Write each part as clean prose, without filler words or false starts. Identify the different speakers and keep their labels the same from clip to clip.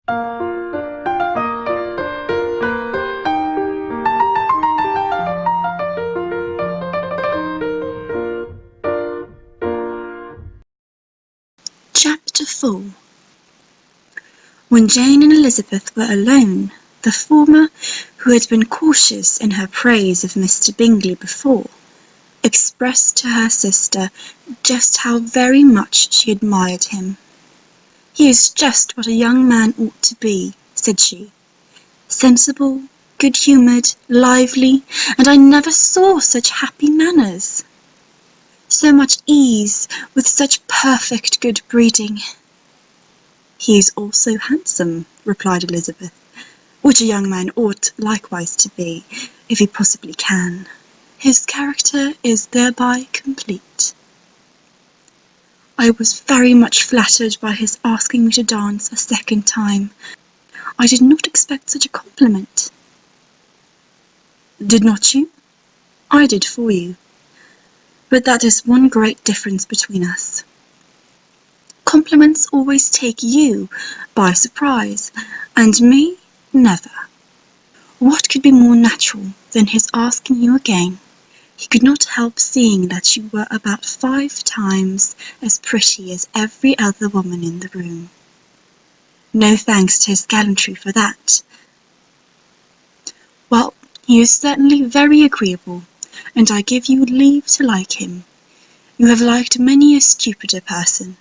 Speaker 1: Chapter 4. When Jane and Elizabeth were alone, the former, who had been cautious in her praise of Mr. Bingley before, expressed to her sister just how very much she admired him. "He is just what a young man ought to be," said she. "Sensible, good-humoured, lively, and I never saw such happy manners. So much ease, with such perfect good breeding." "He is also handsome," replied Elizabeth, "which a young man ought likewise to be, if he possibly can. His character is thereby complete." "I was very much flattered by his asking me to dance a second time. I did not expect such a compliment." "Did not you? I did for you. But that is one great difference between us. Compliments always take you by surprise, and me never. What could be more natural than his asking you again? He could not help seeing that you were about 5 times as pretty as every other woman in the room. No thanks to his gallantry for that. Well, he is certainly very agreeable, and I give you leave to like him. You have liked many a stupider person."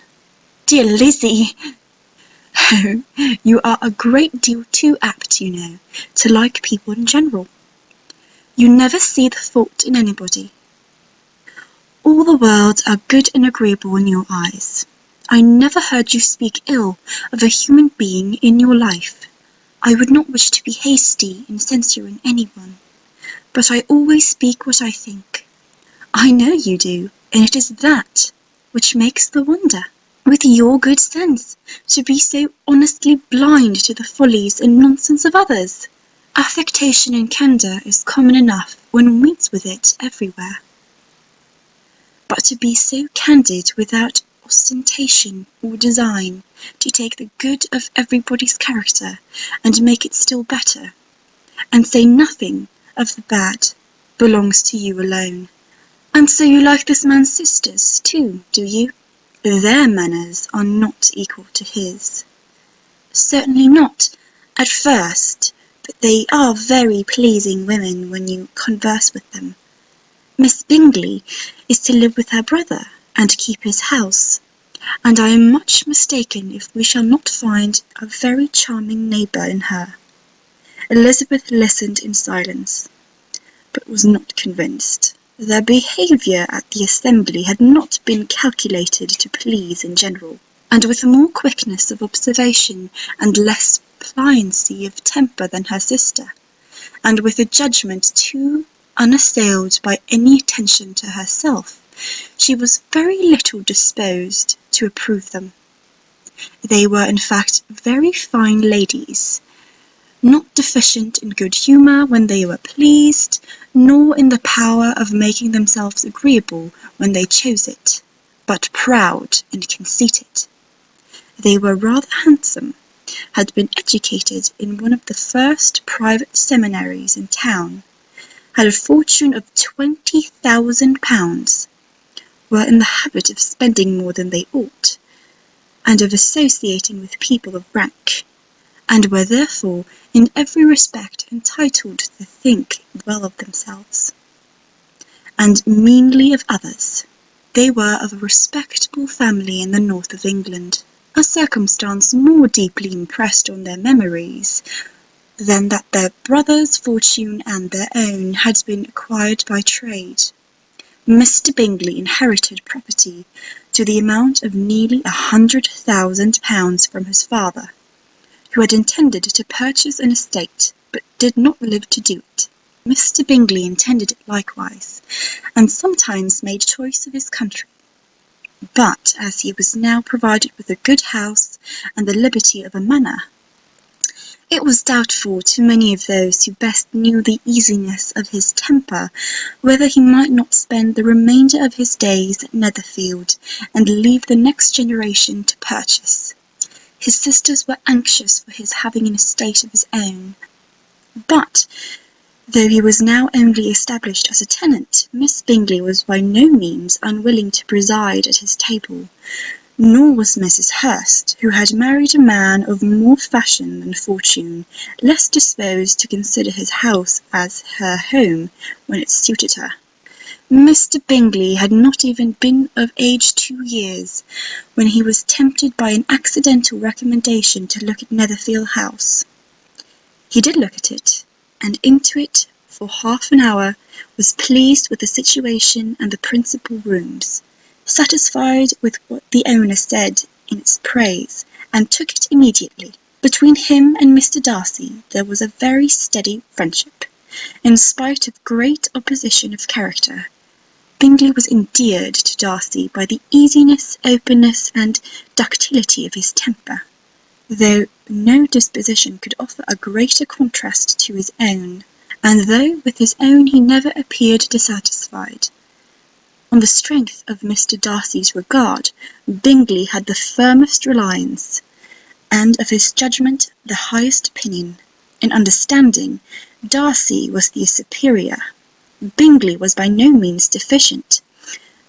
Speaker 1: "Dear Lizzie!" "Oh, you are a great deal too apt, you know, to like people in general. You never see the fault in anybody. All the world are good and agreeable in your eyes. I never heard you speak ill of a human being in your life. I would not wish to be hasty in censuring anyone, but I always speak what I think. I know you do, and it is that which makes the wonder. With your good sense, to be so honestly blind to the follies and nonsense of others! Affectation and candour is common enough one meets with it everywhere. But to be so candid without ostentation or design, to take the good of everybody's character and make it still better, and say nothing of the bad, belongs to you alone. And so you like this man's sisters, too, do you? Their manners are not equal to his." "Certainly not, at first, but they are very pleasing women when you converse with them. Miss Bingley is to live with her brother, and keep his house, and I am much mistaken if we shall not find a very charming neighbour in her." Elizabeth listened in silence, but was not convinced. Their behaviour at the assembly had not been calculated to please in general, and with more quickness of observation and less pliancy of temper than her sister, and with a judgment too unassailed by any attention to herself, she was very little disposed to approve them. They were in fact very fine ladies, not deficient in good humour when they were pleased, nor in the power of making themselves agreeable when they chose it, but proud and conceited. They were rather handsome, had been educated in one of the first private seminaries in town, had a fortune of £20,000, were in the habit of spending more than they ought, and of associating with people of rank, and were therefore in every respect entitled to think well of themselves, and meanly of others. They were of a respectable family in the north of England, a circumstance more deeply impressed on their memories than that their brother's fortune and their own had been acquired by trade. Mr. Bingley inherited property to the amount of nearly £100,000 from his father, who had intended to purchase an estate, but did not live to do it. Mr. Bingley intended it likewise, and sometimes made choice of his country. But as he was now provided with a good house and the liberty of a manor, it was doubtful to many of those who best knew the easiness of his temper whether he might not spend the remainder of his days at Netherfield, and leave the next generation to purchase. His sisters were anxious for his having an estate of his own, but though he was now only established as a tenant, Miss Bingley was by no means unwilling to preside at his table, nor was Mrs. Hurst, who had married a man of more fashion than fortune, less disposed to consider his house as her home when it suited her. Mr. Bingley had not even been of age 2 years, when he was tempted by an accidental recommendation to look at Netherfield House. He did look at it, and into it for half an hour, was pleased with the situation and the principal rooms, satisfied with what the owner said in its praise, and took it immediately. Between him and Mr. Darcy there was a very steady friendship, in spite of great opposition of character. Bingley was endeared to Darcy by the easiness, openness, and ductility of his temper, though no disposition could offer a greater contrast to his own, and though with his own he never appeared dissatisfied. On the strength of Mr. Darcy's regard, Bingley had the firmest reliance, and of his judgment the highest opinion. In understanding, Darcy was the superior. Bingley was by no means deficient,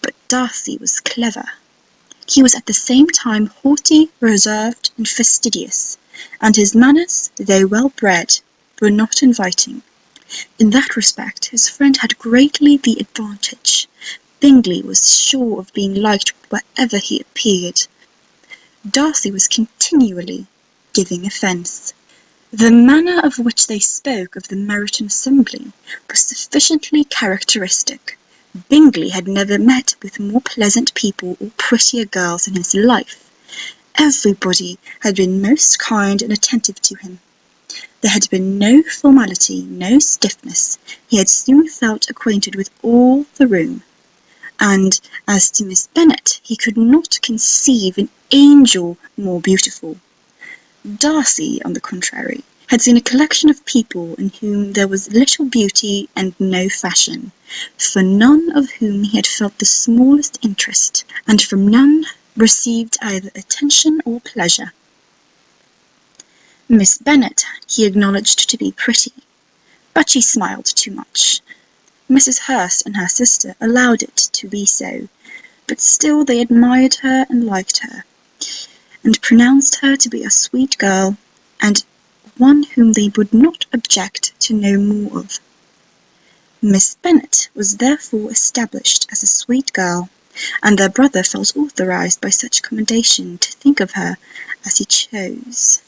Speaker 1: but Darcy was clever. He was at the same time haughty, reserved, and fastidious, and his manners, though well bred, were not inviting. In that respect his friend had greatly the advantage. Bingley was sure of being liked wherever he appeared. Darcy was continually giving offence. The manner of which they spoke of the Meryton assembly was sufficiently characteristic. Bingley had never met with more pleasant people or prettier girls in his life. Everybody had been most kind and attentive to him. There had been no formality, no stiffness. He had soon felt acquainted with all the room. And as to Miss Bennet, he could not conceive an angel more beautiful. Darcy, on the contrary, had seen a collection of people in whom there was little beauty and no fashion, for none of whom he had felt the smallest interest, and from none received either attention or pleasure. Miss Bennet he acknowledged to be pretty, but she smiled too much. Mrs. Hurst and her sister allowed it to be so, but still they admired her and liked her, and pronounced her to be a sweet girl, and one whom they would not object to know more of. Miss Bennet was therefore established as a sweet girl, and their brother felt authorized by such commendation to think of her as he chose.